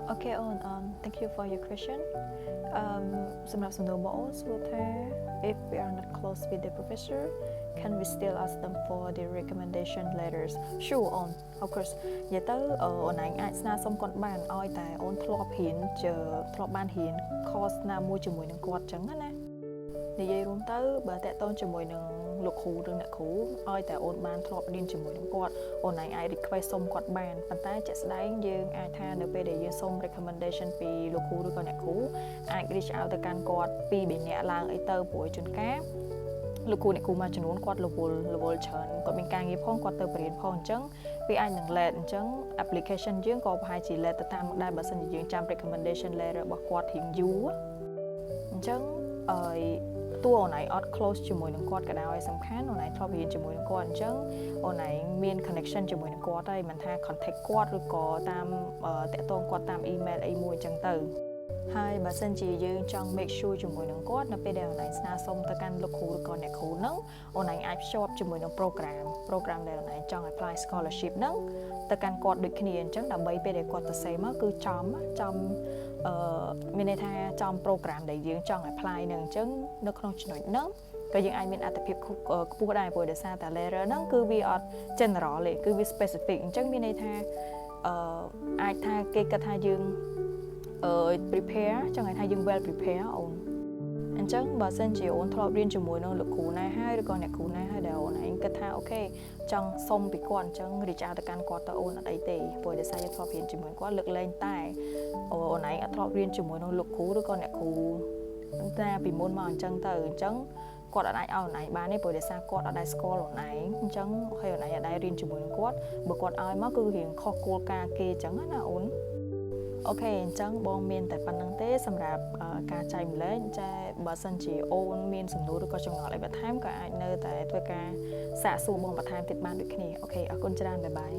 Okay, thank you for your question. Some of the balls will if we are not close with the professor, can we still ask them for the recommendation letters? Sure, of course. Vậy tới on anh ai na xong còn bàn oi tại on thọp hiến chờ thọp ban hiến course na mua chừng mùi nâng quạt trắng á nè. Thì vậy luôn tới bà tệ tôn chừng mùi nâng lục hù đừng nè khú oi tại on ban thọp điên chừng mùi nâng quạt on anh ai đi quay xong quạt bàn bàn tay chạy đánh dương ai tha được về để dương xong recommendation vì lục hù đừng còn nè khú ai reach out tới can quạt vì bị nhẹ lang ấy tơ buổi chuẩn cáលោកគ្រូអ្នកគ្រូមួយចំនួនគាត់រវល់ច្រើនគាត់មានការងារផងគាត់ទៅបរៀនផងអញ្ចឹងវាអាចនឹង lead អញ្ចឹង application យើងក៏ប្រហែលជា lead ទៅតាមដែរបើសិនជាយើងចាំ recommendation letter របស់គាត់រៀងយូរអញ្ចឹងតួអូនឯងអត់ close ជាមួយនឹងគាត់ក៏ដោយសំខាន់អូនឯងធ្លាប់រៀនជាមួយនឹងគាត់អញ្ចឹងអូនឯងមាន connection ជាមួយនឹងគាត់ហើយមិនថា contact គាត់ឬក៏តាមតាក់ទងគាត់តាម email អីមួយអញ្ចឹងទៅហើយបើសិនជាយើងចង់ make sure ជាមួយនឹងគាត់នៅពេលដែលអូនឯងស្នើសុំទៅកាន់លោកគ្រូឬក៏អ្នកគ្រូហ្នឹងអូនឯងអាចភ្ជាប់ជាមួយនឹង program ដែលអូនឯងចង់ apply scholarship ហ្នឹងទៅកាន់គាត់ដូចគ្នាអញ្ចឹងដើម្បីពេលដែលគាត់ទៅសេមកគឺចំមានន័យថាចំ program ដែលយើងចង់ apply ហ្នឹងអញ្ចឹងនៅក្នុងចំណុចហ្នឹងក៏យើងអាចមានអត្ថប្រយោជន៍ខ្ពស់ដែរព្រោះដោយសារតែ letter ហ្នឹងគឺវាអត់ general ទេគឺវា specific អញ្ចឹងមានន័យថាអាចថាគេគិតថាយើងprepare ចង់ឲ្យថាយើង well prepare អូនអញ្ចឹងបើសិនជាអូនធ្លាប់រៀនជាមួយនឹងលោកគ្រូណាហើយឬក៏អ្នកគ្រូណាហើយដែលអូនឯងគិតថាអូខេចង់សុំពីគាត់អញ្ចឹងរីកទៅកាន់គាត់ទៅអូនអត់អីទេព្រោះដោយសារយើងធ្លាប់រៀនជាមួយគាត់លើកលែងតែអូនឯងអត់ធ្លាប់រៀនជាមួយនឹងលោកគ្រូឬក៏អ្នកគ្រូតែពីមុនមកអញ្ចឹងទៅអញ្ចឹងគាត់អត់អាចឲ្យអូនឯងបានទេព្រោះដោយសារគាត់អត់ដែរស្គាល់អូនឯងអញ្ចឹងហើយអូនឯងអត់ដែររៀនជាមួយនឹងគាត់បើគាត់ឲ្យមកគឺរៀងខុសគោលការណ៍គេអញ្ចឹងណាអូនអូខេអញ្ចឹងបងមានតែប៉ុណ្្នឹងទេសម្រាប់ការចែកម្លែកចាបើសិនជាអូនមានសំណួរឬក៏ចម្ងល់អីបន្ថែមក៏អាចនៅតែធ្វើការសាកសួរបងបន្ថែមទៀតបានដូចគ្នាអូខេអរគុណច្រើនបាយបាយ